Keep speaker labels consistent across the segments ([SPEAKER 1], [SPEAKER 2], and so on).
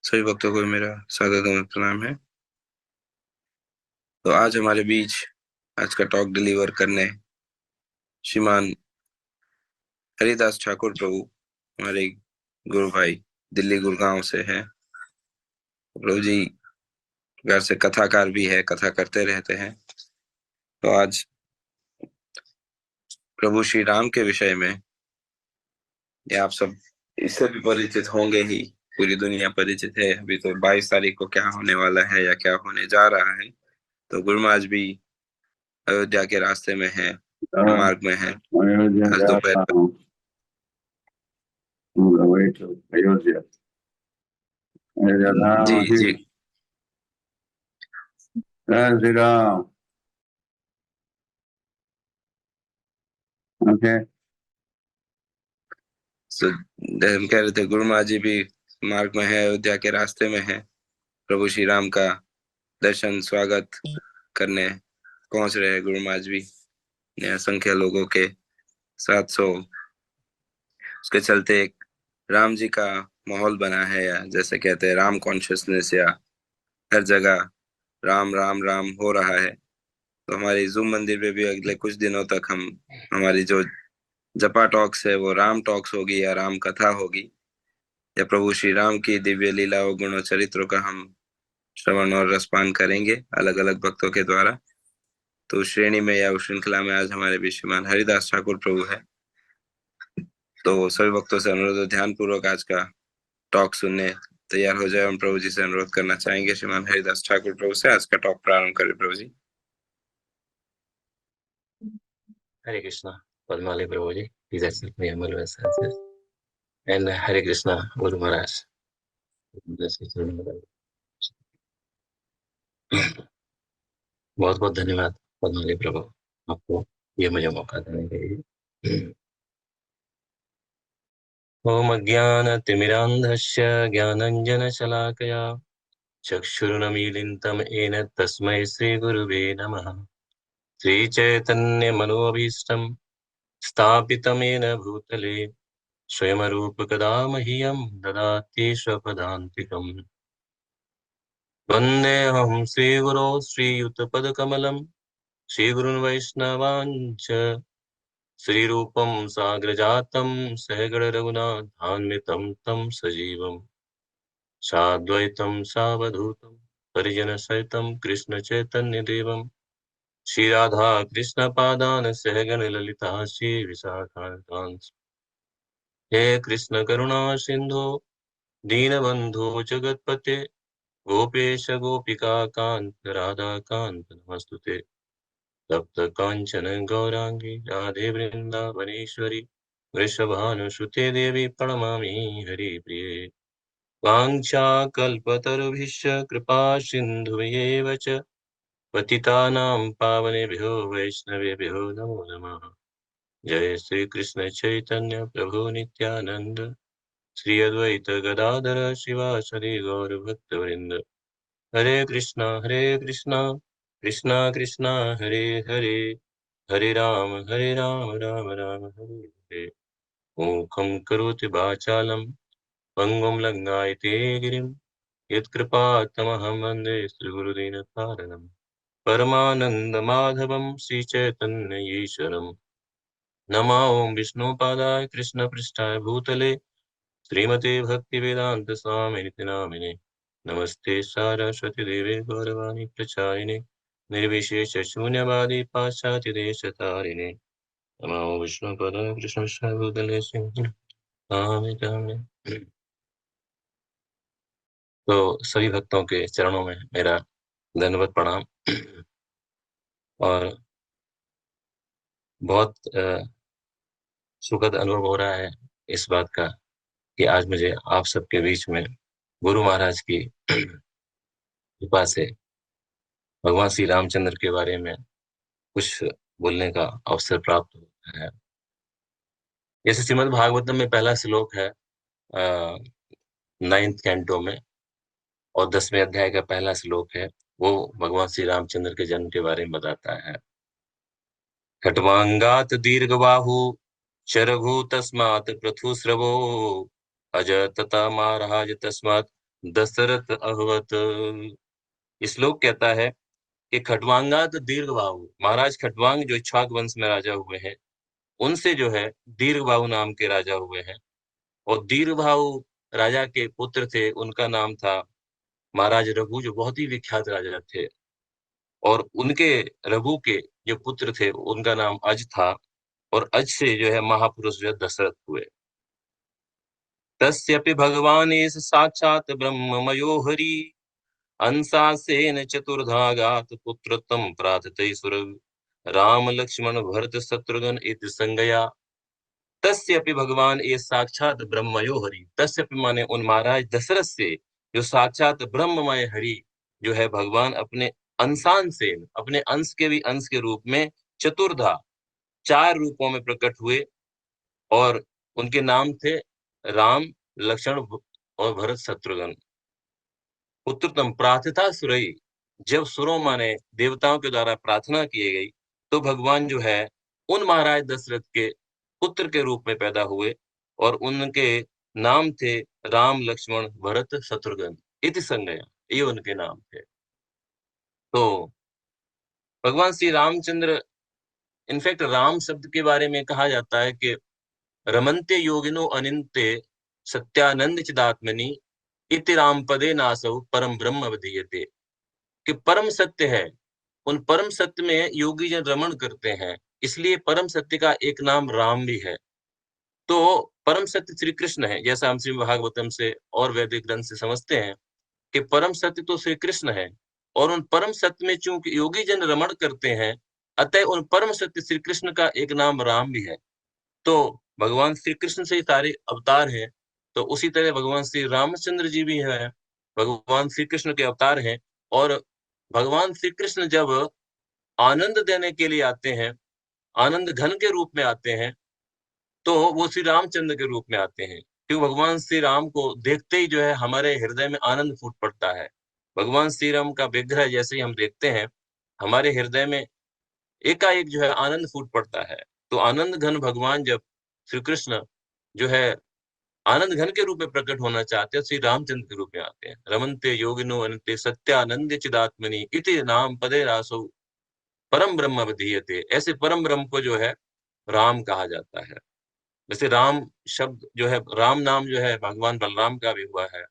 [SPEAKER 1] सभी भक्तों को मेरा सादर प्रणाम है। तो आज हमारे बीच आज का टॉक डिलीवर करने श्रीमान हरिदास ठाकुर प्रभु, हमारे गुरु भाई, दिल्ली गुड़गांव से हैं। प्रभु जी घर से कथाकार भी है, कथा करते रहते हैं। तो आज प्रभु श्री राम के विषय में, ये आप सब इससे भी परिचित होंगे ही, पूरी दुनिया परिचित है। अभी तो 22 तारीख को क्या होने वाला है या क्या होने जा रहा है। तो गुरु महाराज भी अयोध्या के रास्ते में है, मार्ग में है। आज दोपहर
[SPEAKER 2] अयोध्या
[SPEAKER 1] जी जी
[SPEAKER 2] श्री राम। ओके,
[SPEAKER 1] हम कह रहे थे गुरु महाराज जी भी मार्ग में है, अयोध्या के रास्ते में है। प्रभु श्री राम का दर्शन स्वागत करने पहुंच रहे हैं गुरु महाराज भी। असंख्य लोगों के 700 उसके चलते एक राम जी का माहौल बना है, या जैसे कहते हैं राम कॉन्शियसनेस, या हर जगह राम राम राम हो रहा है। तो हमारे जूम मंदिर पे भी अगले कुछ दिनों तक हम हमारी जो जपा टॉक्स है वो राम टॉक्स होगी या राम कथा होगी, या प्रभु श्री राम की दिव्य लीलाओं गुणों चरित्रों का हम श्रवण और रसपान करेंगे अलग अलग भक्तों के द्वारा। तो उस श्रेणी में या उस श्रृंखला में आज हमारे बीच श्रीमान हरिदास ठाकुर प्रभु है। तो सभी भक्तों से अनुरोध है, ध्यान पूर्वक आज का टॉक सुनने तैयार हो जाए। हम प्रभु जी से अनुरोध करना चाहेंगे श्रीमान हरिदास ठाकुर प्रभु से आज का टॉक प्रारंभ करें। प्रभु जी।
[SPEAKER 3] Hare Krishna, Padmali Prabhuji, please accept my humble obeisances. And Hare Krishna, Guru Maharaj. बहुत बहुत धन्यवाद पद्माली प्रभु, आपको ये मुझे मौका देने के लिए। ओम अज्ञानतिमिरान्धस्य ज्ञानञ्जनशलाकया चक्षुरुन्मीलितं येन तस्मै श्रीगुरुवे नमः। श्रीचैतन्यमनोभीष्टं स्थापितं येन भूतले स्वयंरूपकदा मह्यं ददाति स्वपदान्तिकम्। वन्देऽहं श्रीगुरो श्रीयुतपदकमलं श्रीगुरुन् वैष्णवांश्च श्रीरूपं साग्रजातं सहगण रघुनाथान्वितं तं सजीवं साद्वैतं सावधूतं परिजनसहितं कृष्णचैतन्यदेवं श्रीराधा कृष्णपादान् सहगण ललिता श्रीविशाखान्तांश्च। हे कृष्ण करुणा सिंधु दीनबंधु जगतपते गोपेश गोपिका कांत राधा कांत नमस्तुते। तप्त कांचन गौरांगी राधे वृंदावनेश्वरी वृषभानुसुते देवी प्रणमामि हरिप्रिये। वाञ्छाकल्पतरुभ्यश्च कृपा सिन्धुभ्येव च पतितानां पावनेभ्यो वैष्णवेभ्यो नमो नमः। जय श्री कृष्ण चैतन्य प्रभु नित्यानंद श्री अद्वैत गदाधर शिवासदि गौर भक्तवृंद। हरे कृष्णा कृष्णा कृष्णा हरे हरे, हरे राम राम राम हरे हरे। मूकं करोति वाचालं पंगुं लंघयते गिरिं यत्कृपातमहं वन्दे श्रीगुरुदीनतारिणम्। परमानन्दमाधवं श्रीचैतन्य ईश्वरम्। नमो ओं विष्णुपादाय कृष्णपृष्ठाय भूतले श्रीमते भक्तिवेदांत स्वामी नामिने। नमस्ते सारस्वती देवे गौरवाणी प्रचारिणे निर्विशेष शून्यवादी पाश्चात्य देश तारिणे। नमो विष्णुपदाय कृष्णपृष्ठाय भूतले तो सभी भक्तों के चरणों में मेरा धन्यवाद प्रणाम। और बहुत सुखद अनुभव हो रहा है इस बात का कि आज मुझे आप सबके बीच में गुरु महाराज की कृपा से भगवान श्री रामचंद्र के बारे में कुछ बोलने का अवसर प्राप्त होता है। जैसे श्रीमद् भागवतम में पहला श्लोक है 9th कैंटो में, और 10वें अध्याय का पहला श्लोक है, वो भगवान श्री रामचंद्र के जन्म के बारे में बताता है। खट्वांगात दीर्घबाहु शरघु तस्मात् पृथुस्रवो अज तथा महाराज तस्मात् दशरथ अहवत। श्लोक कहता है कि खट्वांगात दीर्घबाहु, महाराज खट्वांग जो इक्ष्वाक वंश में राजा हुए हैं, उनसे जो है दीर्घबाहु नाम के राजा हुए हैं। और दीर्घबाहु राजा के पुत्र थे, उनका नाम था महाराज रघु, जो बहुत ही विख्यात राजा थे। और उनके रघु के जो पुत्र थे उनका नाम अज था, और अज से जो है महापुरुष जो है दशरथ हुए। तस्यपि भगवान एष साक्षात ब्रह्ममयो हरि, अंशासेन चतुर्धागात पुत्रत्वं प्रार्थितैसुर, राम लक्ष्मण भरत शत्रुघ्न इति संज्ञया। तस्यपि भगवान ये साक्षात ब्रह्मयो हरि, तस्यपि माने उन महाराज दशरथ से जो साक्षात ब्रह्ममय हरि जो है भगवान अपने अंशान से, अपने अंश के भी अंश के रूप में चतुर्धा, 4 रूपों में प्रकट हुए। और उनके नाम थे राम, लक्ष्मण और भरत शत्रुघ्न। पुत्रतम प्रार्थता सुरई, जब सुरों माने देवताओं के द्वारा प्रार्थना की गई तो भगवान जो है उन महाराज दशरथ के पुत्र के रूप में पैदा हुए, और उनके नाम थे राम, लक्ष्मण, भरत, शत्रुघ्न इति संज्ञया, ये उनके नाम थे। तो भगवान श्री रामचंद्र, इनफैक्ट राम शब्द के बारे में कहा जाता है कि रमन्ते योगिनो अनिन्ते सत्यानंद चिदात्मनि इति राम पदे नासौ परम ब्रह्म विधीयते, कि परम सत्य है, उन परम सत्य में योगी जन रमण करते हैं, इसलिए परम सत्य का एक नाम राम भी है। तो परम सत्य श्री कृष्ण है, जैसा हम श्री भागवतम से और वैदिक ग्रंथ से समझते हैं कि परम सत्य तो श्री कृष्ण है, और उन परम सत्य में चूंकि योगी जन रमण करते हैं, अतः उन परम सत्य श्री कृष्ण का एक नाम राम भी है। तो भगवान श्री कृष्ण से ही सारे अवतार हैं, तो उसी तरह भगवान श्री रामचंद्र जी भी हैं, भगवान श्री कृष्ण के अवतार हैं। और भगवान श्री कृष्ण जब आनंद देने के लिए आते हैं, आनंद घन के रूप में आते हैं, तो वो श्री रामचंद्र के रूप में आते हैं, क्योंकि भगवान श्री राम को देखते ही जो है हमारे हृदय में आनंद फूट पड़ता है। भगवान श्री राम का विग्रह जैसे ही हम देखते हैं, हमारे हृदय में एकाएक जो है आनंद फूट पड़ता है। तो आनंद घन भगवान जब श्री कृष्ण जो है आनंद घन के रूप में प्रकट होना चाहते हैं, श्री रामचंद्र के रूप में आते हैं। रमन्ते योगिनो अनंते सत्यानंद चिदात्मनि इति नाम पदे रासौ परम ब्रह्म विधीयते, ऐसे परम ब्रह्म को जो है राम कहा जाता है। वैसे राम शब्द जो है, राम नाम जो है भगवान बलराम का भी हुआ है,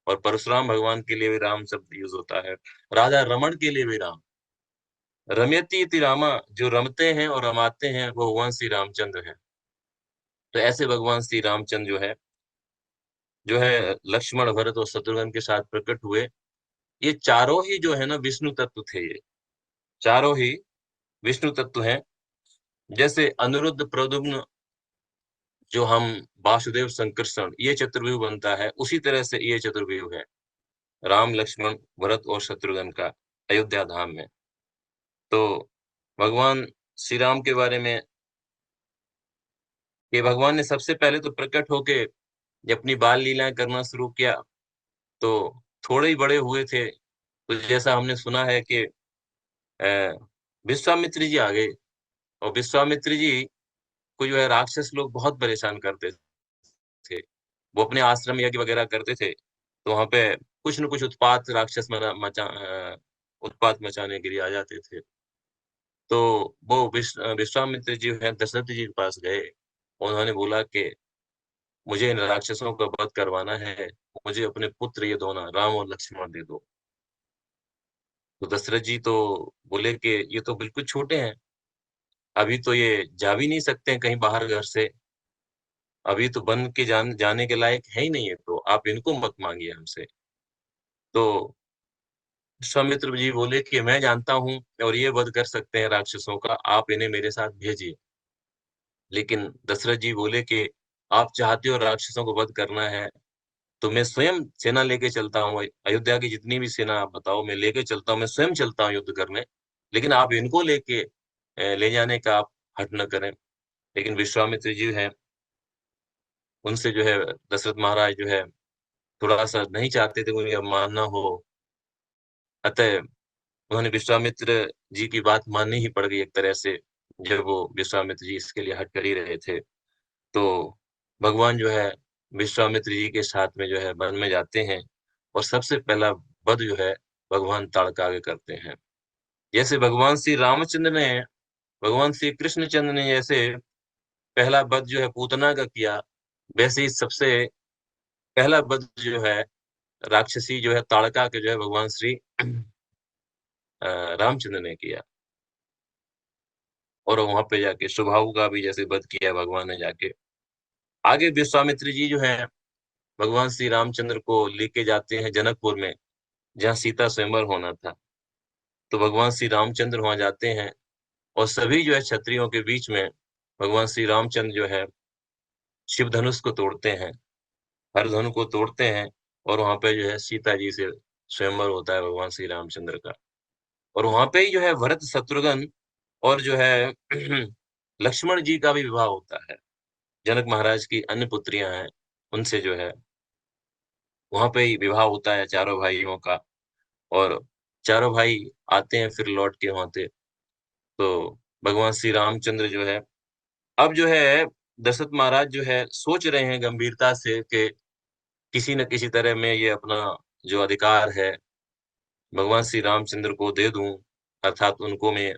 [SPEAKER 3] और परशुराम भगवान के लिए भी राम शब्द यूज होता है, राजा रमण के लिए भी राम। रमयति इति रामा, जो रमते हैं और रमाते हैं वो भगवान श्री रामचंद्र है। तो ऐसे भगवान श्री रामचंद्र जो है लक्ष्मण, भरत और शत्रुघ्न के साथ प्रकट हुए। ये चारों ही जो है ना विष्णु तत्व थे, ये चारों ही विष्णु तत्व हैं। जैसे अनिरुद्ध, प्रद्युम्न, जो हम वासुदेव, संकर्षण, ये चतुर्व्यूह बनता है, उसी तरह से ये चतुर्व्यूह है राम, लक्ष्मण, भरत और शत्रुघ्न का अयोध्या धाम में। तो भगवान श्री राम के बारे में कि भगवान ने सबसे पहले तो प्रकट होके जब अपनी बाल लीलाएं करना शुरू किया तो थोड़े ही बड़े हुए थे। तो जैसा हमने सुना है कि अ, विश्वामित्र जी आ गए, और विश्वामित्र जी को जो है राक्षस लोग बहुत परेशान करते थे। वो अपने आश्रम यज्ञ वगैरह करते थे, तो वहां पे कुछ न कुछ उत्पात राक्षस उत्पात मचाने के लिए आ जाते थे। तो वो विश्वामित्र जी हैं दशरथ जी के पास गए, उन्होंने बोला कि मुझे इन राक्षसों का वध करवाना है, मुझे अपने पुत्र ये दोनों राम और लक्ष्मण दे दो। तो दशरथ जी तो बोले कि ये तो बिल्कुल छोटे हैं, अभी तो ये जा भी नहीं सकते हैं कहीं बाहर घर से, अभी तो बन के जाने के लायक है ही नहीं है, तो आप इनको मत मांगिए हमसे। तो विश्वामित्र जी बोले कि मैं जानता हूँ और ये वध कर सकते हैं राक्षसों का, आप इन्हें मेरे साथ भेजिए। लेकिन दशरथ जी बोले कि आप चाहते हो राक्षसों को वध करना है, तो मैं स्वयं सेना लेके चलता हूँ, अयोध्या की जितनी भी सेना आप बताओ, मैं लेके चलता हूँ, मैं स्वयं चलता हूँ युद्ध करने, लेकिन आप इनको लेके ले जाने का आप हट न करें। लेकिन विश्वामित्र जी हैं, उनसे जो है दशरथ महाराज जो है थोड़ा सा नहीं चाहते थे उन्हें अब मानना हो, अतः उन्होंने विश्वामित्र जी की बात माननी ही पड़ गई एक तरह से। जब वो विश्वामित्र जी इसके लिए हट कर ही रहे थे, तो भगवान जो है विश्वामित्र जी के साथ में जो है वन में जाते हैं, और सबसे पहला वध जो है भगवान ताड़का आगे करते हैं। जैसे भगवान श्री रामचंद्र ने, भगवान श्री कृष्णचंद्र ने जैसे पहला वध जो है पूतना का किया, वैसे ही सबसे पहला वध जो है राक्षसी जो है ताड़का के जो है भगवान श्री रामचंद्र ने किया। और वहां पे जाके सुबाहु का भी जैसे वध किया भगवान ने जाके। आगे विश्वामित्र जी जो है भगवान श्री रामचंद्र को लेके जाते हैं जनकपुर में, जहाँ सीता स्वयंवर होना था। तो भगवान श्री रामचंद्र वहां जाते हैं और सभी जो है क्षत्रियों के बीच में भगवान श्री रामचंद्र जो है शिव धनुष को तोड़ते हैं, हर धनु को तोड़ते हैं, और वहां पे जो है सीता जी से स्वयंवर होता है भगवान श्री रामचंद्र का। और वहां पे ही जो है भरत शत्रुघ्न और जो है लक्ष्मण जी का भी विवाह होता है। जनक महाराज की अन्य पुत्रियां हैं, उनसे जो है वहां पे ही विवाह होता है चारों भाइयों का। और चारों भाई आते हैं फिर लौट के वहां से। तो भगवान श्री रामचंद्र जो है अब जो है दशरथ महाराज जो है सोच रहे हैं गंभीरता से कि किसी न किसी तरह में ये अपना जो अधिकार है भगवान श्री रामचंद्र को दे दूं, अर्थात उनको मैं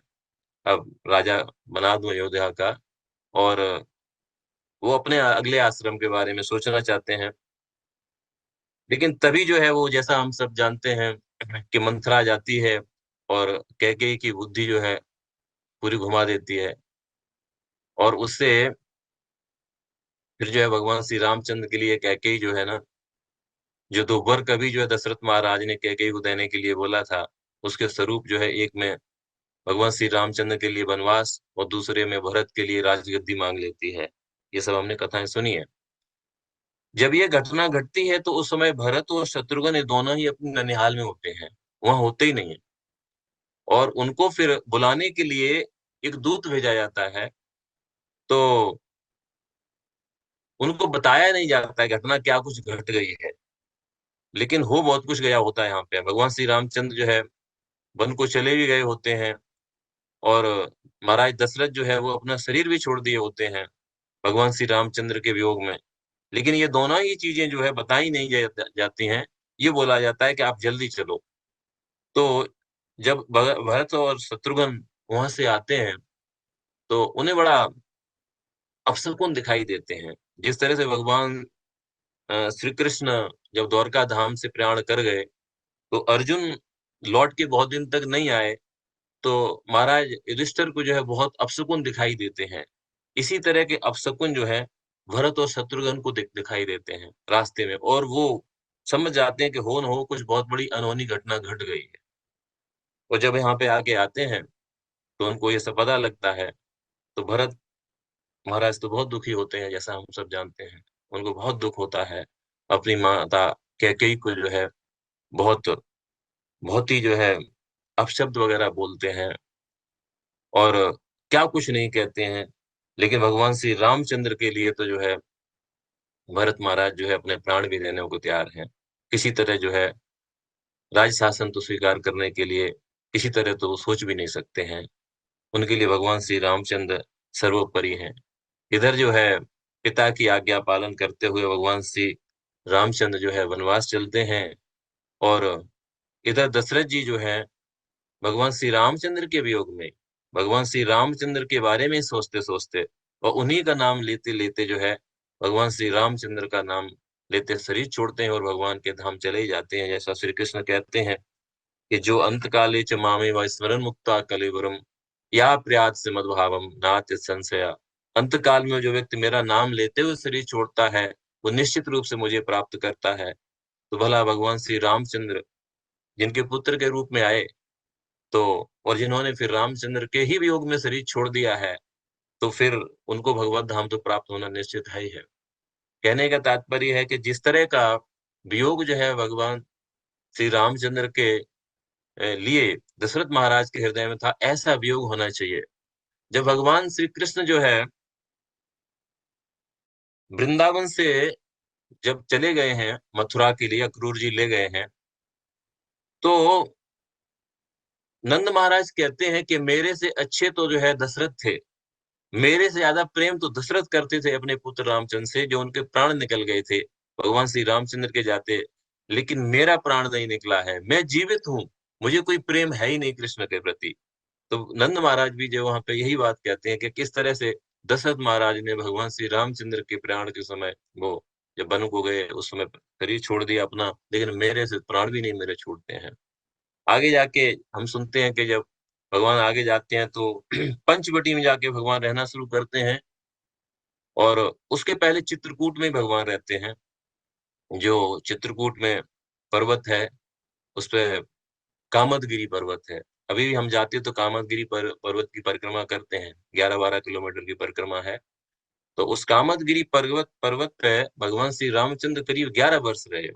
[SPEAKER 3] अब राजा बना दूं अयोध्या का। और वो अपने अगले आश्रम के बारे में सोचना चाहते हैं। लेकिन तभी जो है वो, जैसा हम सब जानते हैं कि मंथरा जाती है और कैकेयी की बुद्धि जो है पूरी घुमा देती है। और उससे फिर जो है भगवान श्री रामचंद्र के लिए कैकेयी जो है ना, जो दो वर कभी जो है दशरथ महाराज ने कैकेयी को देने के लिए बोला था, उसके स्वरूप जो है एक में भगवान श्री रामचंद्र के लिए वनवास और दूसरे में भरत के लिए राजगद्दी मांग लेती है। ये सब हमने कथाएं सुनी है। जब ये घटना घटती है तो उस समय भरत और शत्रुघ्न ये दोनों ही अपने ननिहाल में होते हैं, वहां होते ही नहीं है। और उनको फिर बुलाने के लिए एक दूत भेजा जाता है। तो उनको बताया नहीं जाता है घटना क्या कुछ घट गई है, लेकिन हो बहुत कुछ गया होता है। यहाँ पे भगवान श्री रामचंद्र जो है वन को चले भी गए होते हैं, और महाराज दशरथ जो है वो अपना शरीर भी छोड़ दिए होते हैं भगवान श्री रामचंद्र के वियोग में। लेकिन ये दोनों ही चीजें जो है बताई नहीं जाती हैं। ये बोला जाता है कि आप जल्दी चलो। तो जब भरत और शत्रुघ्न वहां से आते हैं तो उन्हें बड़ा अपशकुन दिखाई देते हैं। जिस तरह से भगवान श्री कृष्ण जब द्वारका धाम से प्रयाण कर गए तो अर्जुन लौट के बहुत दिन तक नहीं आए, तो महाराज युधिष्ठिर को जो है बहुत अपशकुन दिखाई देते हैं। इसी तरह के अपशकुन जो है भरत और शत्रुघ्न को दिखाई देते हैं रास्ते में, और वो समझ जाते हैं कि हो न हो कुछ बहुत बड़ी अनहोनी घटना घट गई है। और जब यहाँ पे आके आते हैं तो उनको ये सब पता लगता है। तो भरत महाराज तो बहुत दुखी होते हैं, जैसा हम सब जानते हैं। उनको बहुत दुख होता है। अपनी माता कैकेयी को जो है बहुत बहुत ही जो है अपशब्द वगैरह बोलते हैं और क्या कुछ नहीं कहते हैं। लेकिन भगवान श्री रामचंद्र के लिए तो जो है भरत महाराज जो है अपने प्राण भी देने को तैयार हैं। किसी तरह जो है राज शासन तो स्वीकार करने के लिए किसी तरह तो वो सोच भी नहीं सकते हैं। उनके लिए भगवान श्री रामचंद्र सर्वोपरि हैं। इधर जो है पिता की आज्ञा पालन करते हुए भगवान श्री रामचंद्र जो है वनवास चलते हैं। और इधर दशरथ जी जो है भगवान श्री रामचंद्र के वियोग में भगवान श्री रामचंद्र के बारे में सोचते सोचते और उन्हीं का नाम लेते लेते जो है भगवान श्री रामचंद्र का नाम लेते शरीर छोड़ते हैं और भगवान के धाम चले ही जाते हैं। जैसा श्री कृष्ण कहते हैं कि जो अंत काले च मामे व स्मरण मुक्ता कलेवरम या प्रयात से मदभावम नाथ संशया। अंत काल में जो व्यक्ति मेरा नाम लेते हुए शरीर छोड़ता है वो निश्चित रूप से मुझे प्राप्त करता है। तो भला भगवान श्री रामचंद्र जिनके पुत्र के रूप में आए, तो और जिन्होंने फिर रामचंद्र के ही वियोग में शरीर छोड़ दिया है, तो फिर उनको भगवत धाम तो प्राप्त होना निश्चित है ही है। कहने का तात्पर्य है कि जिस तरह का वियोग जो है भगवान श्री रामचंद्र के लिए दशरथ महाराज के हृदय में था, ऐसा वियोग होना चाहिए। जब भगवान श्री कृष्ण जो है वृंदावन से जब चले गए हैं मथुरा के लिए, अक्रूर जी ले गए हैं, तो नंद महाराज कहते हैं कि मेरे से अच्छे तो जो है दशरथ थे, मेरे से ज्यादा प्रेम तो दशरथ करते थे अपने पुत्र रामचंद्र से, जो उनके प्राण निकल गए थे भगवान श्री रामचंद्र के जाते लेकिन मेरा प्राण नहीं निकला है, मैं जीवित हूँ, मुझे कोई प्रेम है ही नहीं कृष्ण के प्रति। तो नंद महाराज भी जो वहां पे यही बात कहते हैं कि किस तरह से दशरथ महाराज ने भगवान श्री रामचंद्र के प्रयाण के समय, वो जब वन को गए उस समय शरीर छोड़ दिया अपना, लेकिन मेरे से प्राण भी नहीं मेरे छूटते हैं। आगे जाके हम सुनते हैं कि जब भगवान आगे जाते हैं तो पंचवटी में जाके भगवान रहना शुरू करते हैं, और उसके पहले चित्रकूट में भगवान रहते हैं। जो चित्रकूट में पर्वत है, उस पे कामदगिरी पर्वत है। अभी भी हम जाते हैं तो कामदगिरी पर्वत की परिक्रमा करते हैं, 11-12 किलोमीटर की परिक्रमा है। तो उस कामदगिरी पर्वत पर्वत पे भगवान श्री रामचंद्र करीब 11 वर्ष रहे।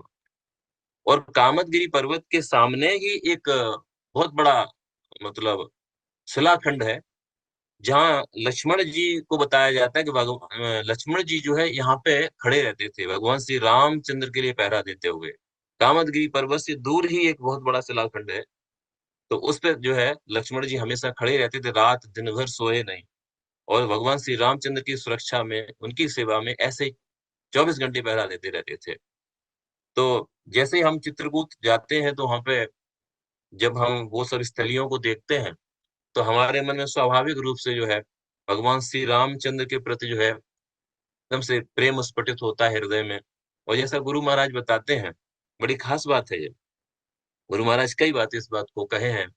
[SPEAKER 3] और कामदगिरी पर्वत के सामने ही एक बहुत बड़ा, मतलब शिलाखंड है, जहाँ लक्ष्मण जी को बताया जाता है कि लक्ष्मण जी जो है यहाँ पे खड़े रहते थे भगवान श्री रामचंद्र के लिए पहरा देते हुए। कामदगिरी पर्वत से दूर ही एक बहुत बड़ा शिलाखंड है, तो उस पे जो है लक्ष्मण जी हमेशा खड़े रहते थे, रात दिन भर सोए नहीं, और भगवान श्री रामचंद्र की सुरक्षा में, उनकी सेवा में ऐसे 24 घंटे पहरा देते रहते थे। तो जैसे ही हम चित्रकूट जाते हैं तो वहां पे जब हम वो सब स्थलियों को देखते हैं, तो हमारे मन में स्वाभाविक रूप से जो है भगवान श्री रामचंद्र के प्रति जो है एकदम से प्रेम स्फुटित होता है हृदय में। और जैसा गुरु महाराज बताते हैं, बड़ी खास बात है ये, गुरु महाराज कई बात इस बात को कहे हैं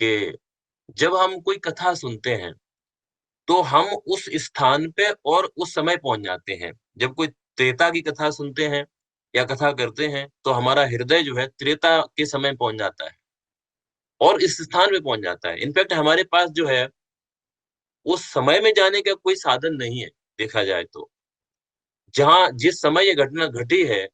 [SPEAKER 3] कि जब हम कोई कथा सुनते हैं तो हम उस स्थान पे और उस समय पहुंच जाते हैं। जब कोई त्रेता की कथा सुनते हैं या कथा करते हैं तो हमारा हृदय जो है त्रेता के समय पहुंच जाता है और इस स्थान पे पहुंच जाता है। इनफैक्ट हमारे पास जो है उस समय में जाने का कोई साधन नहीं है, देखा जाए तो। जहां जिस समय ये घटना घटी है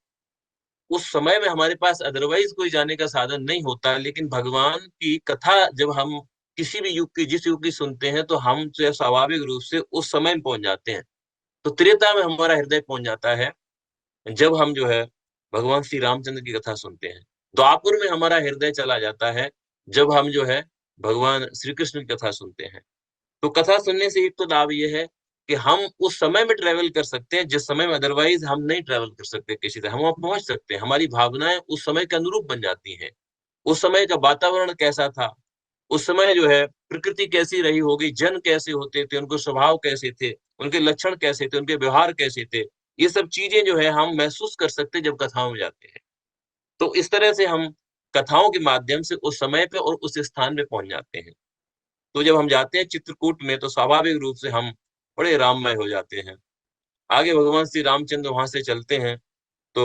[SPEAKER 3] उस समय में हमारे पास अदरवाइज कोई जाने का साधन नहीं होता, लेकिन भगवान की कथा जब हम किसी भी युग की, जिस युग की सुनते हैं, तो हम जो स्वाभाविक रूप से उस समय में पहुंच जाते हैं। तो त्रेता में हमारा हृदय पहुंच जाता है जब हम जो है भगवान श्री रामचंद्र की कथा सुनते हैं। द्वापर में हमारा हृदय चला जाता है जब हम जो है भगवान श्री कृष्ण की कथा सुनते हैं। तो कथा सुनने से एक तो लाभ ये है कि हम उस समय में ट्रेवल कर सकते हैं जिस समय में अदरवाइज हम नहीं ट्रेवल कर सकते, किसी से हम वहां पहुंच सकते हैं, हमारी भावनाएं उस समय के अनुरूप बन जाती हैं। उस समय का वातावरण कैसा था, उस समय जो है प्रकृति कैसी रही होगी, जन कैसे होते थे, उनके स्वभाव कैसे थे, उनके लक्षण कैसे थे, उनके व्यवहार कैसे थे, ये सब चीजें जो है हम महसूस कर सकते हैं जब कथाओं में जाते हैं। तो इस तरह से हम कथाओं के माध्यम से उस समय पे और उस स्थान पे पहुंच जाते हैं। तो जब हम जाते हैं चित्रकूट में तो स्वाभाविक रूप से हम बड़े राममय हो जाते हैं। आगे भगवान श्री रामचंद्र वहां से चलते हैं तो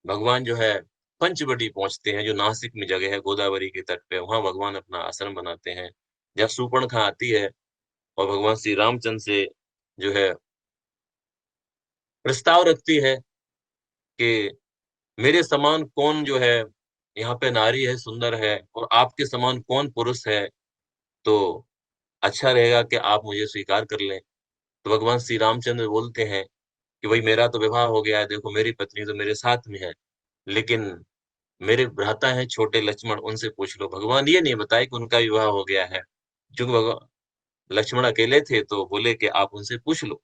[SPEAKER 3] भगवान जो है पंचवटी पहुंचते हैं, जो नासिक में जगह है गोदावरी के तट पे। वहां भगवान अपना आश्रम बनाते हैं। जब शूर्पणखा आती है और भगवान श्री रामचंद्र से जो है प्रस्ताव रखती है कि मेरे समान कौन जो है यहाँ पे नारी है, सुंदर है, और आपके समान कौन पुरुष है, तो अच्छा रहेगा कि आप मुझे स्वीकार कर लें। तो भगवान श्री रामचंद्र बोलते हैं कि भाई मेरा तो विवाह हो गया है, देखो मेरी पत्नी तो मेरे साथ में है, लेकिन मेरे भ्राता हैं छोटे लक्ष्मण, उनसे पूछ लो। भगवान ये नहीं बताए कि उनका विवाह हो गया है, क्योंकि भगवान लक्ष्मण अकेले थे तो बोले कि आप उनसे पूछ लो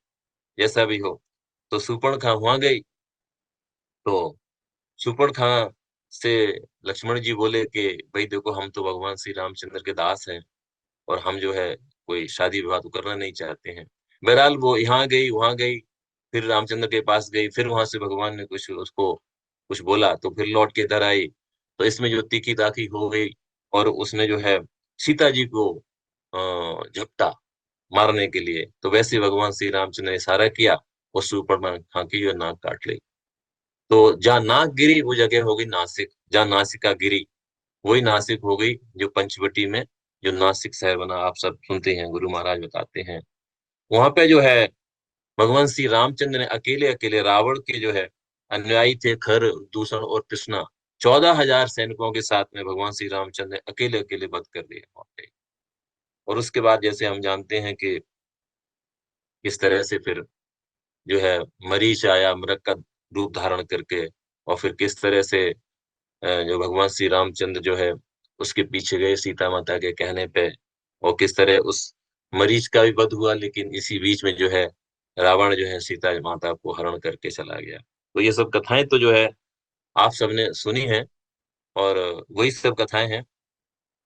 [SPEAKER 3] जैसा भी हो। तो शूर्पणखा वहां गई तो शूर्पणखा से लक्ष्मण जी बोले कि भाई देखो हम तो भगवान श्री रामचंद्र के दास हैं और हम जो है कोई शादी विवाह तो करना नहीं चाहते हैं। बहरहाल वो यहाँ गई वहां गई, फिर रामचंद्र के पास गई, फिर वहां से भगवान ने कुछ उसको कुछ बोला तो फिर लौट के इधर आई। तो इसमें जो तीखी ताकी हो गई और उसने जो है सीता जी को झपटा मारने के लिए। तो वैसे ही भगवान श्री रामचंद्र ने इशारा किया और शूर्पणखा की जो नाक काट ली। तो जहाँ नाक गिरी वो जगह हो गई नासिक, जहाँ नासिका गिरी वही नासिक हो गई, जो पंचवटी में जो नासिक शहर बना। आप सब सुनते हैं, गुरु महाराज बताते हैं। वहां पे जो है भगवान श्री रामचंद्र ने अकेले अकेले रावण के जो है अनुयायी थे खर, दूषण और कृष्णा, 14,000 सैनिकों के साथ में भगवान श्री रामचंद्र ने अकेले अकेले वध कर दिया वहां पे। और उसके बाद जैसे हम जानते हैं कि किस तरह से फिर जो है मरीच आया मृग का रूप धारण करके, और फिर किस तरह से जो भगवान श्री रामचंद्र जो है उसके पीछे गए सीता माता के कहने पे, और किस तरह उस मरीच का भी वध हुआ, लेकिन इसी बीच में जो है रावण जो है सीता माता को हरण करके चला गया। तो ये सब कथाएं तो जो है आप सबने सुनी है, और वही सब कथाएं हैं।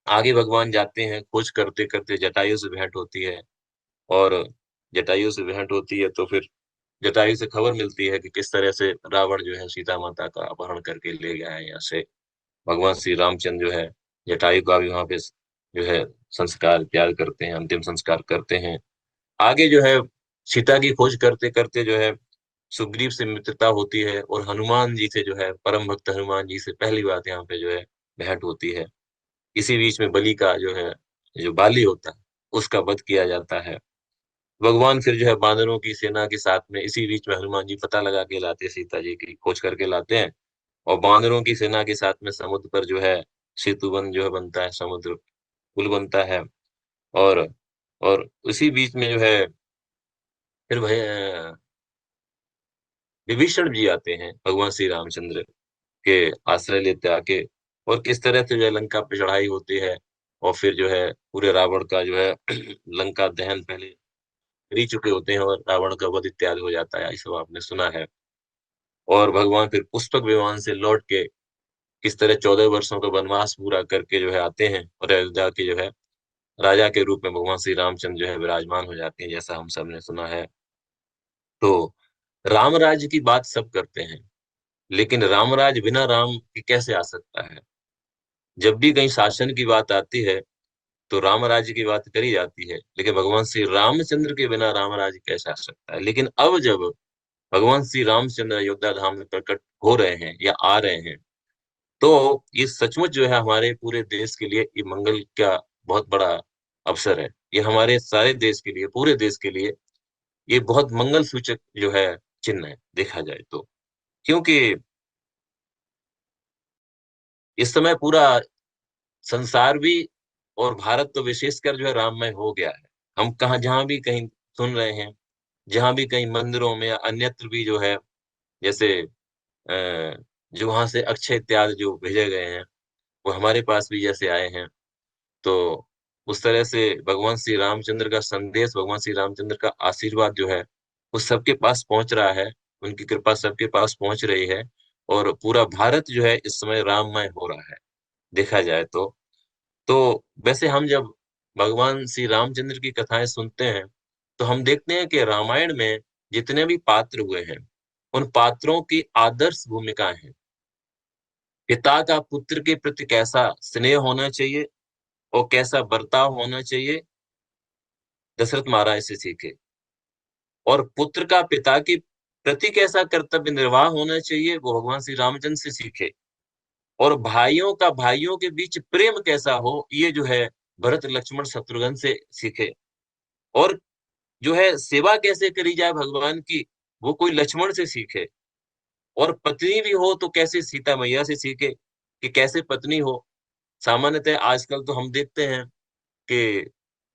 [SPEAKER 3] आगे भगवान जाते हैं, खोज करते करते जटायु से भेंट होती है, और जटायु से भेंट होती है तो फिर जटायु से खबर मिलती है कि किस तरह से रावण जो है सीता माता का अपहरण करके ले गया है यहाँ से। भगवान श्री रामचंद्र जो है जटायु का भी वहां पे जो है संस्कार त्याग करते हैं, अंतिम संस्कार करते हैं। आगे जो है सीता की खोज करते करते जो है सुग्रीव से मित्रता होती है, और हनुमान जी से जो है परम भक्त हनुमान जी से पहली बात यहाँ पे जो है भेंट होती है। इसी बीच में बलि का जो है, जो बाली होता है, उसका वध किया जाता है। भगवान फिर जो है बानरों की सेना के साथ में, इसी बीच में हनुमान जी पता लगा के लाते हैं, सीता जी की खोज करके लाते हैं, और बानरों की सेना के साथ में समुद्र पर जो है सेतु बन जो है बनता है, समुद्र पुल बनता है। और और उसी बीच में जो है फिर वह विभीषण जी आते हैं भगवान श्री रामचंद्र के आश्रय लेते आके, और किस तरह से जो है लंका पे चढ़ाई होती है, और फिर जो है पूरे रावण का जो है लंका दहन पहले कर ही चुके होते हैं, और रावण का वध इत्यादि हो जाता है, ये सब आपने सुना है। और भगवान फिर पुष्पक विमान से लौट के किस तरह 14 वर्षों का वनवास पूरा करके जो है आते हैं, और अयोध्या के जो है राजा के रूप में भगवान श्री रामचंद्र जो है विराजमान हो जाते हैं, जैसा हम सब ने सुना है। तो राम राज्य की बात सब करते हैं, लेकिन रामराज बिना राम के कैसे आ सकता है? जब भी कहीं शासन की बात आती है तो राम राज्य की बात करी जाती है, लेकिन भगवान श्री रामचंद्र के बिना राम राज्य कैसे आ सकता है? लेकिन अब जब भगवान श्री रामचंद्र अयोध्या धाम में प्रकट हो रहे हैं या आ रहे हैं, तो ये सचमुच जो है हमारे पूरे देश के लिए ये मंगल का बहुत बड़ा अवसर है। ये हमारे सारे देश के लिए, पूरे देश के लिए ये बहुत मंगल सूचक जो है चिन्ह है, देखा जाए तो। क्योंकि इस समय पूरा संसार भी, और भारत तो विशेषकर जो है राममय हो गया है। हम कहा जहां भी कहीं सुन रहे हैं, जहां भी कहीं मंदिरों में या अन्यत्र भी जो है, जैसे जो वहां से अक्षय इत्यादि जो भेजे गए हैं, वो हमारे पास भी जैसे आए हैं, तो उस तरह से भगवान श्री रामचंद्र का संदेश, भगवान श्री रामचंद्र का आशीर्वाद जो है वो सबके पास पहुंच रहा है, उनकी कृपा सबके पास पहुंच रही है, और पूरा भारत जो है इस समय राममय हो रहा है, देखा जाए तो। तो वैसे हम जब भगवान श्री रामचंद्र की कथाएं सुनते हैं, तो हम देखते हैं कि रामायण में जितने भी पात्र हुए हैं, उन पात्रों की आदर्श भूमिकाएं हैं। पिता का पुत्र के प्रति कैसा स्नेह होना चाहिए और कैसा बर्ताव होना चाहिए, दशरथ महाराज से सीखे। और पुत्र का पिता के प्रति कैसा कर्तव्य निर्वाह होना चाहिए, वो भगवान श्री रामचंद्र से सीखे। और भाइयों का भाइयों के बीच प्रेम कैसा हो, ये जो है भरत लक्ष्मण शत्रुघ्न से सीखे। और जो है सेवा कैसे करी जाए भगवान की, वो कोई लक्ष्मण से सीखे। और पत्नी भी हो तो कैसे सीता मैया से सीखे कि कैसे पत्नी हो। सामान्यतः आजकल तो हम देखते हैं कि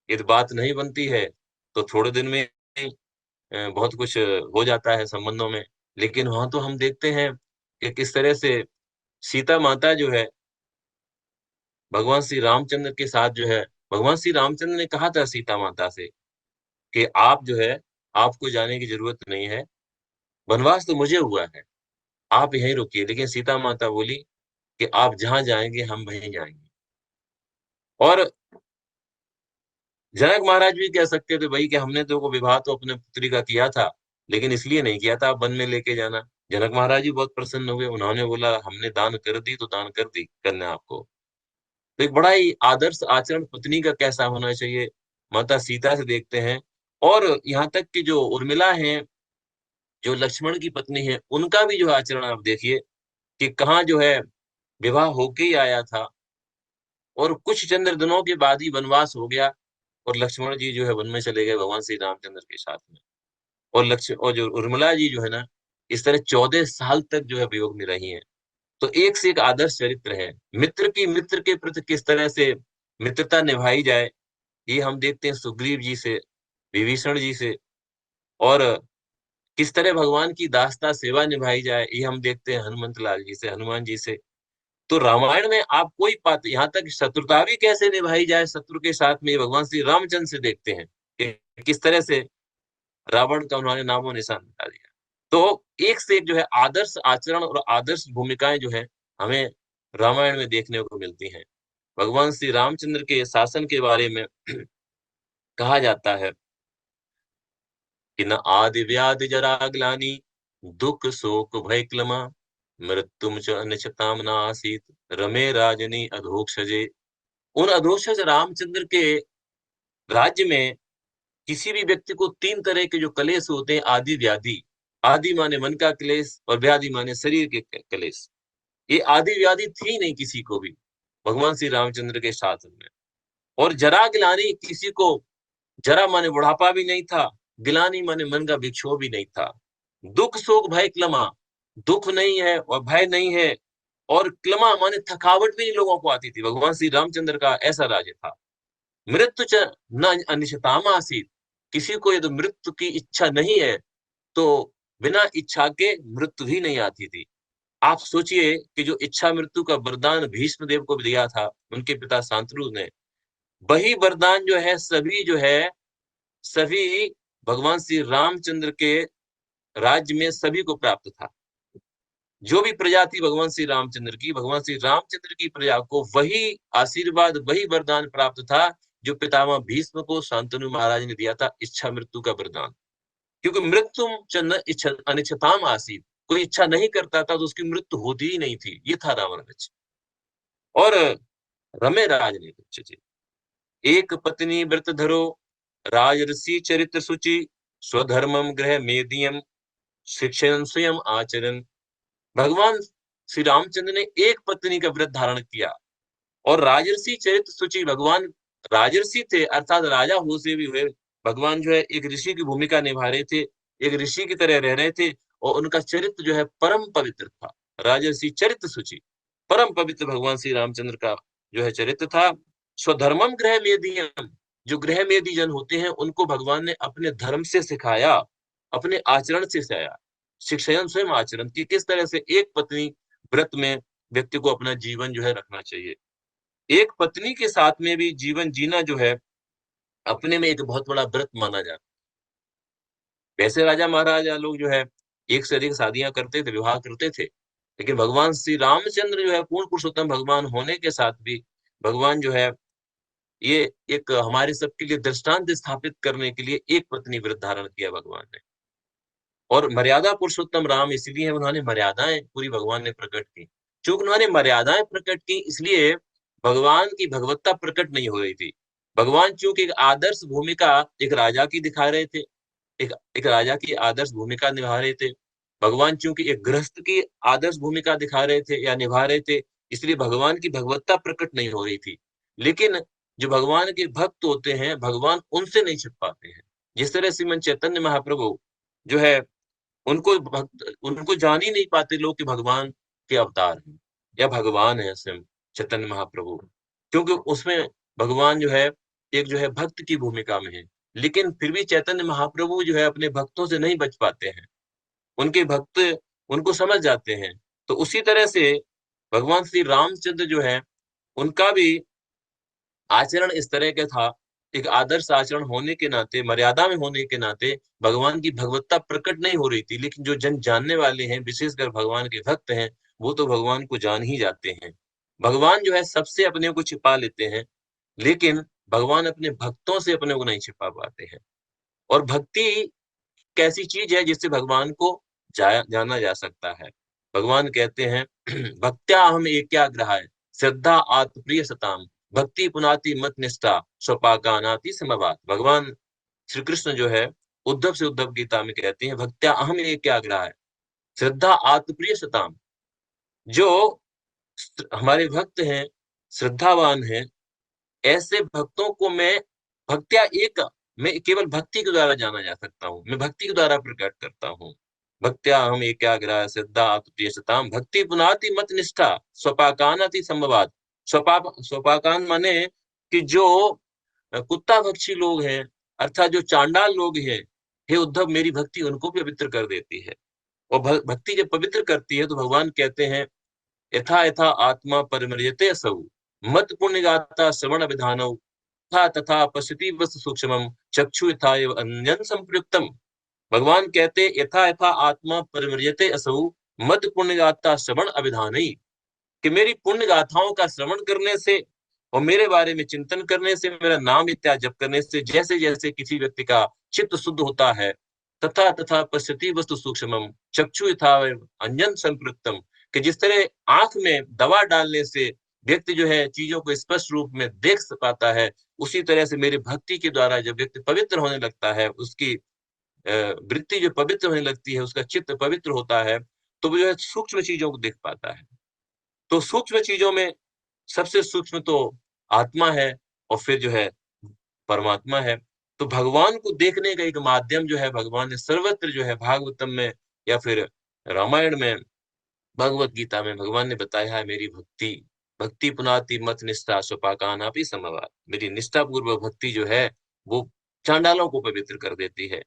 [SPEAKER 3] यदि बात नहीं बनती है तो थोड़े दिन में बहुत कुछ हो जाता है संबंधों में। लेकिन वहां तो हम देखते हैं कि किस तरह से सीता माता जो है भगवान श्री रामचंद्र के साथ जो है, भगवान श्री रामचंद्र ने कहा था सीता माता से कि आप जो है, आपको जाने की जरूरत नहीं है, वनवास तो मुझे हुआ है, आप यहीं रुकिए। लेकिन सीता माता बोली कि आप जहां जाएंगे हम वहीं जाएंगे। और जनक महाराज भी कह सकते थे भाई कि हमने तो को विवाह तो अपने पुत्री का किया था, लेकिन इसलिए नहीं किया था आप वन में लेके जाना। जनक महाराज भी बहुत प्रसन्न हुए, उन्होंने बोला हमने दान कर दी तो दान कर दी कन्या आपको। तो एक बड़ा ही आदर्श आचरण पत्नी का कैसा होना चाहिए, माता सीता से देखते हैं। और यहाँ तक कि जो उर्मिला है, जो लक्ष्मण की पत्नी है, उनका भी जो आचरण आप देखिए कि कहाँ जो है विवाह होके ही आया था, और कुछ चंद्र दिनों के बाद ही वनवास हो गया, और लक्ष्मण जी जो है वन में चले गए भगवान श्री रामचंद्र के साथ में। और लक्ष्य और जो उर्मिला जी जो है ना, इस तरह 14 साल तक जो है वियोग में रही हैं। तो एक से एक आदर्श चरित्र है। मित्र की मित्र के प्रति किस तरह से मित्रता निभाई जाए, ये हम देखते हैं सुग्रीव जी से, विभीषण जी से। और किस तरह भगवान की दासता सेवा निभाई जाए, ये हम देखते हैं हनुमंत लाल जी से, हनुमान जी से। तो रामायण में आप कोई बात, यहाँ तक शत्रुता भी कैसे निभाई जाए शत्रु के साथ में, ये भगवान श्री रामचंद्र से देखते हैं कि किस तरह से रावण का उन्होंने नामो निशान मिटा दिया। तो एक से एक जो है आदर्श आचरण और आदर्श भूमिकाएं जो है हमें रामायण में देखने को मिलती हैं। भगवान श्री रामचंद्र के शासन के बारे में कहा जाता है कि न आदि व्याधि जरा ग्लानि दुख शोक भय क्लमा मृत्युम च अनिशताम न आसीत रमे राजनी अधोक्षजे। उन अधोक्षज रामचंद्र के राज्य में किसी भी व्यक्ति को तीन तरह के जो कलेश होते हैं, आदि व्याधि, आदि माने मन का क्लेश और व्याधि माने शरीर के क्लेश, ये आदि व्याधि थी नहीं किसी को भी भगवान श्री रामचंद्र के शासन में। और जरा गिलानी, किसी को जरा माने बुढ़ापा भी नहीं था, गिलानी माने मन का विक्षोभ भी नहीं था। दुख शोक भय क्लमा, दुख नहीं है और भय नहीं है, और क्लमा माने थकावट भी नहीं लोगों को आती थी। भगवान श्री रामचंद्र का ऐसा राज्य था। मृत्यु च न अनिशताम आसीत, किसी को यदि मृत्यु की इच्छा नहीं है तो बिना इच्छा के मृत्यु ही नहीं आती थी। आप सोचिए कि जो इच्छा मृत्यु का वरदान भीष्म देव को दिया था उनके पिता शांतनु ने, वही वरदान सभी भगवान श्री रामचंद्र के राज्य में सभी को प्राप्त था। जो भी प्रजा थी भगवान श्री रामचंद्र की प्रजा को वही आशीर्वाद, वही वरदान प्राप्त था जो पितामह भीष्म को शांतनु महाराज ने दिया था, इच्छा मृत्यु का वरदान। क्योंकि मृत्यु न अनिच्छताम आसीत, कोई इच्छा नहीं करता था तो उसकी मृत्यु होती ही नहीं थी। ये था रावण लक्ष्य। और रमे राज ने जी, एक पत्नी व्रत धरो राजऋषि चरित्र सुचि स्वधर्मम गृह मेदियम शिक्षण स्वयं आचरण। भगवान श्री रामचंद्र ने एक पत्नी का व्रत धारण किया और राजर्षि चरित्र सुचि, भगवान राजर्षि थे अर्थात राजा हो से भी हुए, भगवान जो है एक ऋषि की भूमिका निभा रहे थे, एक ऋषि की तरह रह रहे थे और उनका चरित्र जो है परम पवित्र था। राजर्षि चरित्र सुचि, परम पवित्र भगवान श्री रामचंद्र का जो है चरित्र था। स्वधर्मम गृह मेदियम, जो गृह मेदी जन होते हैं उनको भगवान ने अपने धर्म से सिखाया, अपने आचरण से सिखाया। शिक्षण स्वयं आचरण की, किस तरह से एक पत्नी व्रत में व्यक्ति को अपना जीवन जो है रखना चाहिए। एक पत्नी के साथ में भी जीवन जीना जो है अपने में एक बहुत बड़ा व्रत माना जाता है। वैसे राजा महाराजा लोग जो है एक से अधिक शादियां करते थे, विवाह करते थे, लेकिन भगवान श्री रामचंद्र जो है पूर्ण पुरुषोत्तम भगवान होने के साथ भी भगवान जो है ये एक हमारे सबके लिए दृष्टांत स्थापित करने के लिए एक पत्नी व्रत धारण किया भगवान ने। और मर्यादा पुरुषोत्तम राम इसलिए उन्होंने मर्यादाएं पूरी भगवान ने प्रकट की। चूंकि उन्होंने मर्यादाएं प्रकट की इसलिए भगवान की भगवत्ता प्रकट नहीं हो रही थी। भगवान चूंकि एक आदर्श भूमिका एक राजा की दिखा रहे थे, एक राजा की आदर्श भूमिका निभा रहे थे। भगवान चूंकि एक गृहस्थ की आदर्श भूमिका दिखा रहे थे या निभा रहे थे, इसलिए भगवान की भगवत्ता प्रकट नहीं हो रही थी। लेकिन जो भगवान के भक्त होते हैं भगवान उनसे नहीं छिप पाते हैं। जिस तरह श्रीमन चैतन्य महाप्रभु जो है उनको जान ही नहीं पाते लोग कि भगवान के अवतार हैं या भगवान है स्वयं चैतन्य महाप्रभु, क्योंकि उसमें भगवान जो है एक जो है भक्त की भूमिका में है। लेकिन फिर भी चैतन्य महाप्रभु जो है अपने भक्तों से नहीं बच पाते हैं, उनके भक्त उनको समझ जाते हैं। तो उसी तरह से भगवान श्री रामचंद्र जो है उनका भी आचरण इस तरह का था, एक आदर्श आचरण होने के नाते, मर्यादा में होने के नाते भगवान की भगवत्ता प्रकट नहीं हो रही थी। लेकिन जो जन जानने वाले हैं, विशेषकर भगवान के भक्त हैं, वो तो भगवान को जान ही जाते हैं। भगवान जो है सबसे अपने को छिपा लेते हैं, लेकिन भगवान अपने भक्तों से अपने को नहीं छिपा पाते हैं। और भक्ति कैसी चीज है जिससे भगवान को जाना जा सकता है। भगवान कहते हैं भक्त्या हम एकाग्रहाय श्रद्धा आत्मप्रिय सताम भक्ति पुनाति मत निष्ठा स्वपाकानाति समवात। भगवान श्री कृष्ण जो है उद्धव से उद्धव गीता में कहते हैं भक्त्या अहम एकाग्रहाय श्रद्धा आत्मप्रिय सताम। जो हमारे भक्त हैं, श्रद्धावान हैं, ऐसे भक्तों को मैं केवल भक्ति के द्वारा जाना जा सकता हूँ, मैं भक्ति के द्वारा प्रकट करता हूँ। भक्त्या हम एकाग्रह श्रद्धा आत्मप्रियसताम भक्ति पुनाति मत निष्ठा स्वपाकानाति संभवात। स्वपाकान माने कि जो कुत्ता भक्षी लोग हैं अर्थात जो चांडाल लोग हैं, हे उद्धव मेरी भक्ति उनको पवित्र कर देती है। और भक्ति जब पवित्र करती है तो भगवान कहते हैं यथा यथा आत्मा परिमर्यते असौ मत पुण्य गाता श्रवण विधानौ तथा तथा पश्यति वस्तु सूक्ष्मम चक्षु यथा एव अन्यन संप्रयुक्तम। भगवान कहते यथा यथा आत्मा परिमृजते असौ मद पुण्य गाथा श्रवण अभिधानई, कि मेरी पुण्य गाथाओं का श्रवण करने से और मेरे बारे में चिंतन करने से, मेरा नाम इत्यादि जप करने से जैसे जैसे किसी व्यक्ति का चित्त शुद्ध होता है, तथा तथा पश्यति वस्तु सूक्ष्मम चक्षु यथा अंजन संपृक्तम, कि जिस तरह आंख में दवा डालने से व्यक्ति जो है चीजों को स्पष्ट रूप में देख पाता है, उसी तरह से मेरी भक्ति के द्वारा जब व्यक्ति पवित्र होने लगता है, उसकी वृत्ति जो पवित्र होने लगती है, उसका चित्त पवित्र होता है, तो वो जो है सूक्ष्म चीजों को देख पाता है। तो सूक्ष्म चीजों में सबसे सूक्ष्म तो आत्मा है और फिर जो है परमात्मा है। तो भगवान को देखने का एक माध्यम जो है भगवान ने सर्वत्र जो है भागवतम में या फिर रामायण में, भगवत गीता में भगवान ने बताया है, मेरी भक्ति भक्ति पुनाति मत निष्ठा स्वपाकानापि समवात, मेरी निष्ठा पूर्वक भक्ति जो है वो चांडालों को पवित्र कर देती है।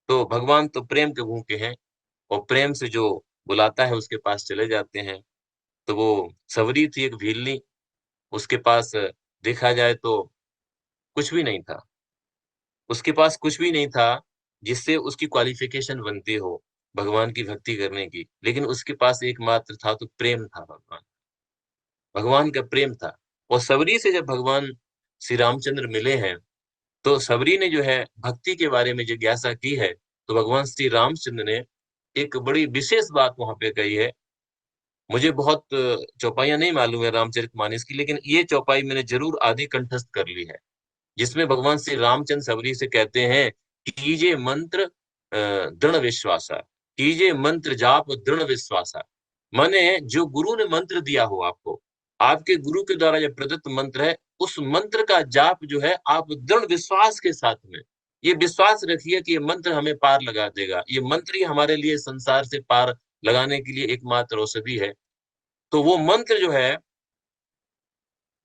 [SPEAKER 3] तो भगवान तो प्रेम के भूखे हैं और प्रेम से जो बुलाता है उसके पास चले जाते हैं। तो वो सवरी थी एक भीलनी, उसके पास देखा जाए तो कुछ भी नहीं था, उसके पास कुछ भी नहीं था जिससे उसकी क्वालिफिकेशन बनती हो भगवान की भक्ति करने की, लेकिन उसके पास एकमात्र था तो प्रेम था, भगवान का प्रेम था। और सबरी से जब भगवान श्री रामचंद्र मिले हैं तो सबरी ने जो है भक्ति के बारे में जिज्ञासा की है, तो भगवान श्री रामचंद्र ने एक बड़ी विशेष बात वहां पे कही है। मुझे बहुत चौपाइयां नहीं मालूम है रामचरितमानस की, लेकिन ये चौपाई मैंने जरूर आदि कंठस्थ कर ली है, जिसमें भगवान श्री रामचंद्र सबरी से कहते हैं कीजिए मंत्र दृढ़ विश्वासा, कीजिए मंत्र जाप दृढ़ विश्वासा। माने जो गुरु ने मंत्र दिया हो आपको, आपके गुरु के द्वारा जो प्रदत्त मंत्र है, उस मंत्र का जाप जो है आप दृढ़ विश्वास के साथ में, ये विश्वास रखिए कि ये मंत्र हमें पार लगा देगा, ये मंत्र ही हमारे लिए संसार से पार लगाने के लिए एकमात्र औषधि है। तो वो मंत्र जो है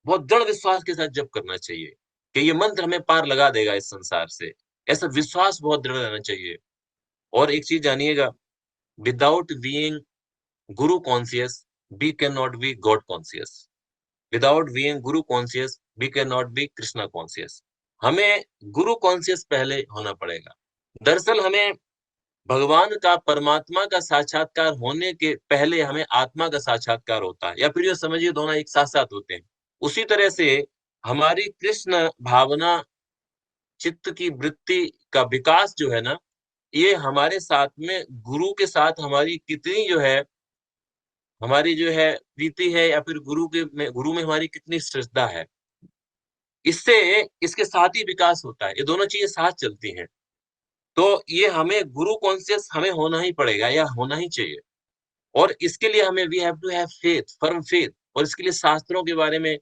[SPEAKER 3] बहुत दृढ़ विश्वास के साथ जप करना चाहिए कि ये मंत्र हमें पार लगा देगा इस संसार से, ऐसा विश्वास बहुत दृढ़ रहना चाहिए। और एक चीज जानिएगा, without being guru conscious we can not be God conscious, without being guru conscious we can not be Krishna conscious. हमें गुरु कॉन्शियस पहले होना पड़ेगा। दरअसल हमें भगवान का, परमात्मा का साक्षात्कार होने के पहले हमें आत्मा का साक्षात्कार होता है, या फिर ये समझिए दोनों एक साथ साथ होते हैं। उसी तरह से हमारी कृष्ण भावना, चित्त की वृत्ति का विकास जो है ना, ये हमारे साथ में गुरु के साथ हमारी कितनी जो है, हमारी जो है प्रीति है, या फिर गुरु में हमारी कितनी श्रद्धा है, इससे इसके साथ ही विकास होता है। ये दोनों चीजें साथ चलती हैं। तो ये हमें गुरु कॉन्शियस हमें होना ही पड़ेगा या होना ही चाहिए। और इसके लिए हमें we have to have faith, firm faith. और इसके लिए शास्त्रों के बारे में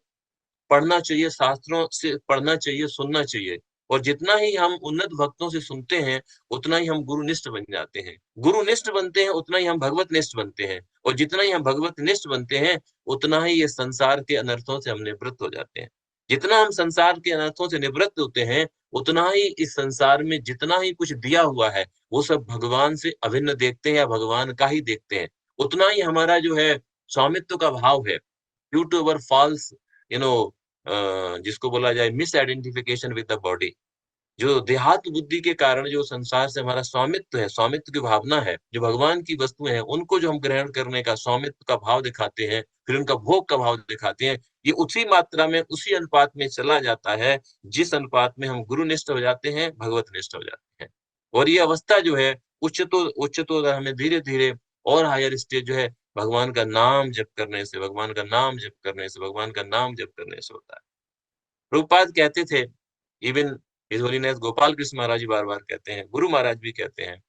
[SPEAKER 3] पढ़ना चाहिए, शास्त्रों से पढ़ना चाहिए, सुनना चाहिए। और जितना ही हम उन्नत भक्तों से सुनते हैं उतना ही हम गुरुनिष्ठ बन जाते हैं, गुरुनिष्ठ बनते हैं उतना ही हम भगवत निष्ठ बनते हैं, और जितना ही हम भगवत निष्ठ बनते हैं उतना ही ये संसार के अनर्थों से हम निवृत्त हो जाते हैं। जितना हम संसार के अनर्थों से निवृत्त होते हैं उतना ही इस संसार में जितना ही कुछ दिया हुआ है वो सब भगवान से अभिन्न देखते हैं या भगवान का ही देखते हैं। उतना ही हमारा जो है स्वामित्व का भाव है, due to our false you know जिसको बोला जाए misidentification with the body, जो देहात बुद्धि के कारण जो संसार से हमारा स्वामित्व है, स्वामित्व की भावना है, जो भगवान की वस्तुएं हैं उनको जो हम ग्रहण करने का स्वामित्व का भाव दिखाते हैं, फिर उनका भोग का भाव दिखाते हैं, ये उसी मात्रा में उसी अनुपात में चला जाता है जिस अनुपात में हम गुरुनिष्ठ हो जाते हैं, भगवत निष्ठ हो जाते हैं। और ये अवस्था जो है उच्चतो हमें धीरे धीरे और हायर स्टेज जो है भगवान का नाम जप करने से, भगवान का नाम जप करने से, भगवान का नाम जप करने से होता है। प्रभुपाद कहते थे, even his holiness Gopal Krishna Maharaj ji बार बार कहते हैं, गुरु महाराज भी कहते हैं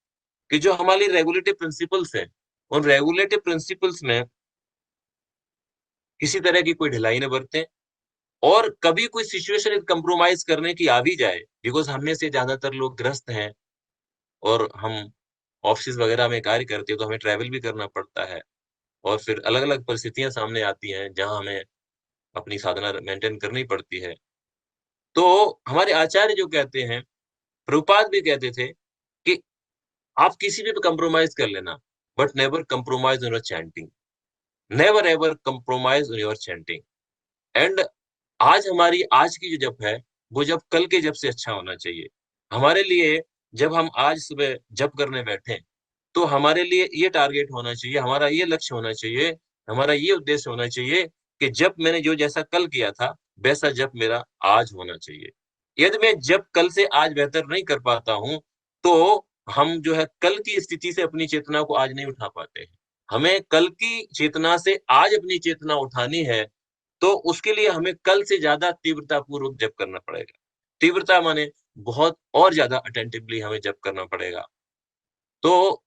[SPEAKER 3] कि जो हमारी रेगुलेटिव प्रिंसिपल्स हैं, उन रेगुलेटिव प्रिंसिपल्स में किसी तरह की कोई ढिलाई न बरतें, और कभी कोई सिचुएशन कंप्रोमाइज करने की आ भी जाए, बिकॉज हम में से ज्यादातर लोग ग्रस्त हैं और हम ऑफिस वगैरह में कार्य करते हैं तो हमें ट्रैवल भी करना पड़ता है, और फिर अलग अलग परिस्थितियां सामने आती हैं जहां हमें अपनी साधना मेंटेन करनी पड़ती है। तो हमारे आचार्य जो कहते हैं, प्रभुपाद भी कहते थे कि आप किसी भी कंप्रोमाइज कर लेना, but never compromise on your chanting, never ever compromise on your chanting. And आज हमारी आज की जो जप है वो जब कल के जप से अच्छा होना चाहिए। हमारे लिए जब हम आज सुबह जप करने बैठे तो हमारे लिए ये टारगेट होना चाहिए, हमारा ये लक्ष्य होना चाहिए, हमारा ये उद्देश्य होना चाहिए कि जब मैंने जो जैसा कल किया था वैसा जब मेरा आज होना चाहिए। यदि मैं जब कल से आज बेहतर नहीं कर पाता हूँ तो हम जो है कल की स्थिति से अपनी चेतना को आज नहीं उठा पाते हैं। हमें कल की चेतना से आज अपनी चेतना उठानी है तो उसके लिए हमें कल से ज्यादा तीव्रता पूर्वक जप करना पड़ेगा। तीव्रता माने बहुत और ज्यादा अटेंटिवली हमें जप करना पड़ेगा। तो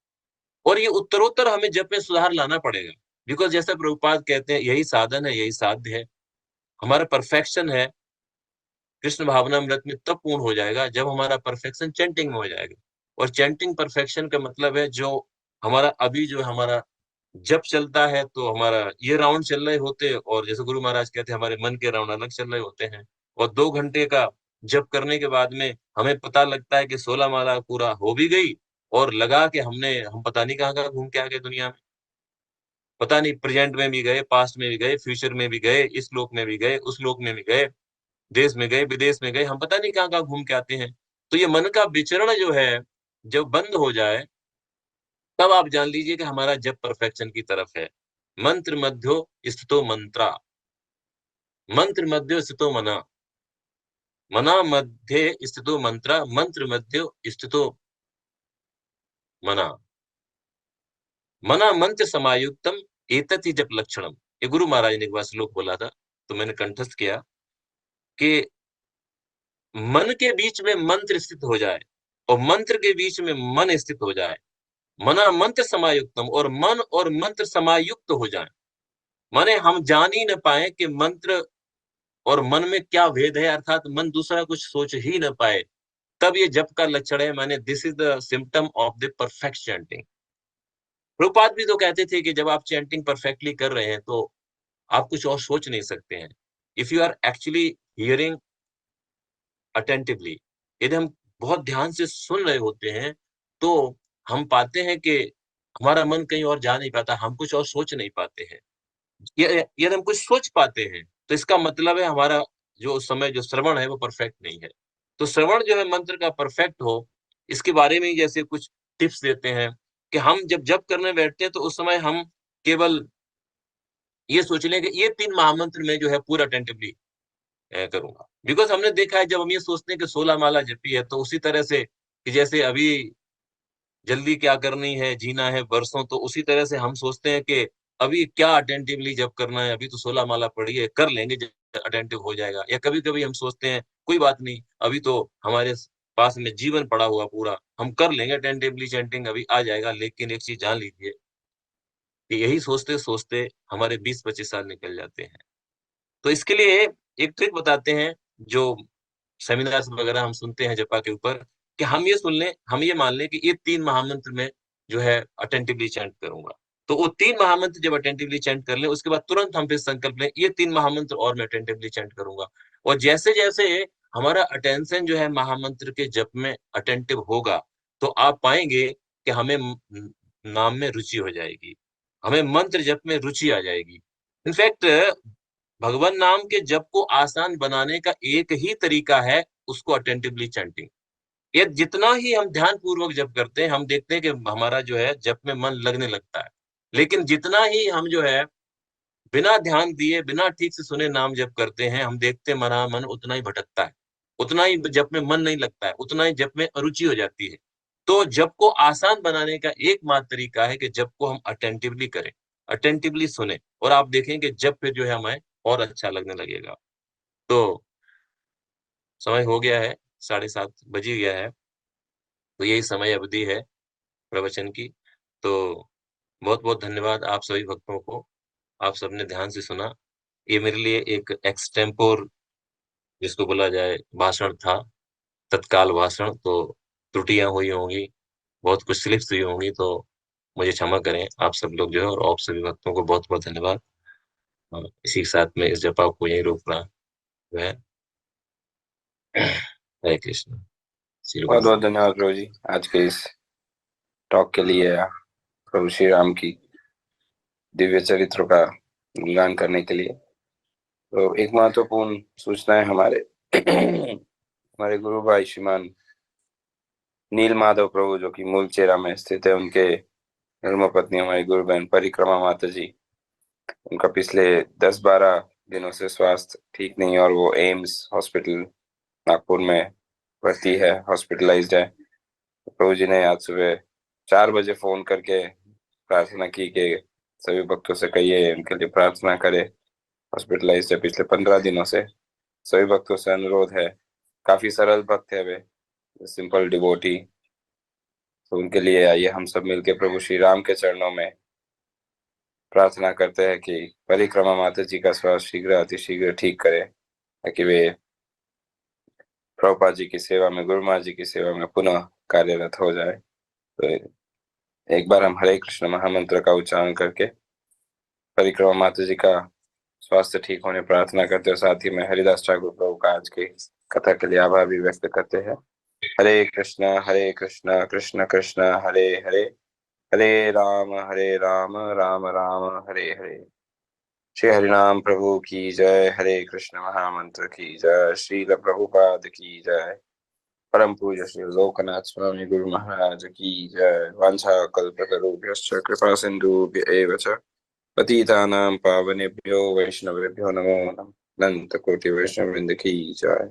[SPEAKER 3] और ये उत्तरोत्तर हमें जप में सुधार लाना पड़ेगा। बिकॉज़ जैसा प्रभुपाद कहते हैं यही साधन है, यही साध्य है। हमारा परफेक्शन है कृष्ण भावनामृत में तब पूर्ण हो जाएगा जब हमारा परफेक्शन चैंटिंग में हो जाएगा। और चैंटिंग परफेक्शन का मतलब है जो हमारा अभी जो हमारा जप चलता है तो हमारा ये राउंड चल रहे होते हैं और जैसे गुरु महाराज कहते हैं हमारे मन के राउंड अलग चल रहे होते हैं। और 2 घंटे का जप करने के बाद में हमें पता लगता है कि 16 माला पूरा हो भी गई और लगा कि हम पता नहीं कहाँ-कहाँ घूम के आ गए दुनिया में। पता नहीं प्रेजेंट में भी गए, पास्ट में भी गए, फ्यूचर में भी गए, इस लोक में भी गए, उस लोक में भी गए, देश में गए, विदेश में गए, हम पता नहीं कहाँ-कहाँ घूम के आते हैं। तो ये मन का विचरण जो है, जब बंद हो जाए, तब आप जान लीजिए कि हमारा जप परफेक्शन की तरफ है। मंत्र मध्यो स्थितो मंत्रा, मंत्र मध्यो स्थितो मना, मना मध्ये स्थितो मंत्रा, मंत्र मध्यो स्थितो मना, मना मंत्र समायुक्तम एतत् ही जप लक्षणम। ये गुरु महाराज ने एक बार श्लोक बोला था, तो मैंने कंठस्थ किया कि मन के बीच में मंत्र स्थित हो जाए और मंत्र के बीच में मन स्थित हो जाए, मना मंत्र समायुक्तम, और मन और मंत्र समायुक्त हो जाए, माने हम जान ही न पाए कि मंत्र और मन में क्या भेद है, अर्थात मन दूसरा कुछ सोच ही न पाए, तब ये जप का लक्षण है। माने this is the symptom of the perfect chanting. Prabhupada भी तो कहते थे कि जब आप चैंटिंग परफेक्टली कर रहे हैं तो आप कुछ और सोच नहीं सकते हैं। If you are actually hearing attentively, यदि हम बहुत ध्यान से सुन रहे होते हैं तो हम पाते हैं कि हमारा मन कहीं और जा नहीं पाता, हम कुछ और सोच नहीं पाते हैं। यदि हम कुछ सोच पाते हैं तो इसका मतलब है हमारा जो उस समय जो श्रवण है वो परफेक्ट नहीं है। तो श्रवण जो है मंत्र का परफेक्ट हो, इसके बारे में ही जैसे कुछ टिप्स देते हैं कि हम जब जप करने बैठते हैं तो उस समय हम केवल ये सोच लें कि ये 3 महामंत्र मैं जो है पूरा अटेंटिवली करूँगा। बिकॉज़ हमने देखा है जब हम ये सोचते हैं कि 16 माला जपी है तो उसी तरह से कि जैसे अभी जल्दी क्या करनी है, जीना है बरसों, तो उसी तरह से हम सोचते हैं कि अभी क्या अटेंटिवली जप करना है, अभी तो 16 माला पड़ी है, कर लेंगे जब अटेंटिव हो जाएगा। या कभी-कभी हम सोचते हैं कोई बात नहीं, अभी तो हमारे पास में जीवन पड़ा हुआ पूरा, हम कर लेंगे अटेंटिवली चैंटिंग, अभी आ जाएगा। लेकिन एक चीज़ जान लीजिए कि यही सोचते-सोचते हमारे 20-25 साल निकल जाते हैं। तो इसके लिए एक ट्रिक बताते हैं, जो सेमिनार्स वगैरह हम सुनते हैं जपा के ऊपर, कि हम ये सुन लें, हम ये मान लें कि ये 3 महामंत्र मैं जो है अटेंटिवली चैंट करूँगा। तो वो 3 महामंत्र जब अटेंटिवली चैंट कर लें, उसके बाद तुरंत हम फिर संकल्प लें, ये 3 महामंत्र और मैं अटेंटिवली चैंट करूँगा। और जैसे-जैसे हमारा अटेंशन जो है महामंत्र के जप में अटेंटिव होगा, तो आप पाएँगे कि हमें नाम में रुचि हो जाएगी। हमें मंत्र जप में रुचि आ जाएगी। इनफैक्ट भगवान नाम के जप को आसान बनाने का एक ही तरीका है, उसको अटेंटिवली चैंटिंग। ये जितना ही हम ध्यान पूर्वक जप करते हैं, हम देखते हैं कि हमारा जो है जप में मन लगने लगता है। लेकिन जितना ही हम जो है बिना ध्यान दिए, बिना ठीक से सुने नाम जप करते हैं, हम देखते हैं हमारा मन उतना ही भटकता है, उतना ही जप में मन नहीं लगता है, उतना ही जप में अरुचि हो जाती है। तो जप को आसान बनाने का एकमात्र तरीका है कि जप को हम अटेंटिवली करें, अटेंटिवली सुनें, और आप देखेंगे जप फिर जो है हमें और अच्छा लगने लगेगा। तो समय हो गया है, 7:30 बज ही गया है, तो यही समय अवधि है प्रवचन की। तो बहुत-बहुत धन्यवाद आप सभी भक्तों को, आप सबने ध्यान से सुना। ये मेरे लिए एक एक्सटेम्पोर जिसको बोला जाए भाषण था, तत्काल भाषण, तो त्रुटियाँ हुई होंगी, बहुत कुछ स्लिप्स हुई होंगी, तो मुझे क्षमा करें आप सब लोग जो है, और आप सभी भक्तों को बहुत-बहुत धन्यवाद। इसी के साथ में इस जपा को यहीं रोकना जो है। हरे कृष्ण। श्री
[SPEAKER 1] बहुत बहुत धन्यवाद प्रभु जी आज के इस टॉक के लिए, प्रभु श्री राम की दिव्य चरित्रों का गुणगान करने के लिए। तो एक महत्वपूर्ण सूचना है हमारे हमारे गुरु भाई श्रीमान नील माधव प्रभु जो कि मूलचेरा में स्थित है, उनके धर्मपत्नी हमारी गुरु बहन परिक्रमा माता जी, उनका पिछले 10-12 दिनों से स्वास्थ्य ठीक नहीं है और वो एम्स हॉस्पिटल नागपुर में भर्ती है, हॉस्पिटलाइज्ड है। प्रभु जी ने आज सुबह 4 बजे फोन करके प्रार्थना की कि सभी भक्तों से कहिए उनके लिए प्रार्थना करे। हॉस्पिटलाइज्ड है पिछले 15 दिनों से। सभी भक्तों से अनुरोध है, काफी सरल भक्त है वे, सिंपल डिवोटी, तो उनके लिए आइए हम सब मिलकर प्रभु श्री राम के चरणों में प्रार्थना करते हैं कि परिक्रमा माता जी का स्वास्थ्य शीघ्र अतिशीघ्र ठीक करे, ताकि वे प्रभुपाद जी की सेवा में, गुरु महाराज जी की सेवा में पुनः कार्यरत हो जाए। तो एक बार हम हरे कृष्ण महामंत्र का उच्चारण करके परिक्रमा माता जी का स्वास्थ्य ठीक होने प्रार्थना करते हैं। साथ ही में हरिदास ठाकुर प्रभु का आज की कथा के लिए आभार भी व्यक्त करते हैं। हरे कृष्ण कृष्ण कृष्ण हरे हरे, हरे राम राम राम हरे हरे। श्री हरिनाम प्रभु की जय। हरे कृष्ण महामंत्र की जय। श्रील प्रभुपाद की जय। परम पूज्य श्री लोकनाथ स्वामी गुरु महाराज की जय। वांछा कल्पतरुभ्यश्च कृपा सिन्धुभ्य एव च पतितानां पावनेभ्यो वैष्णवेभ्यो नमो नमः। अनंत कोटि वैष्णववृंद की जय।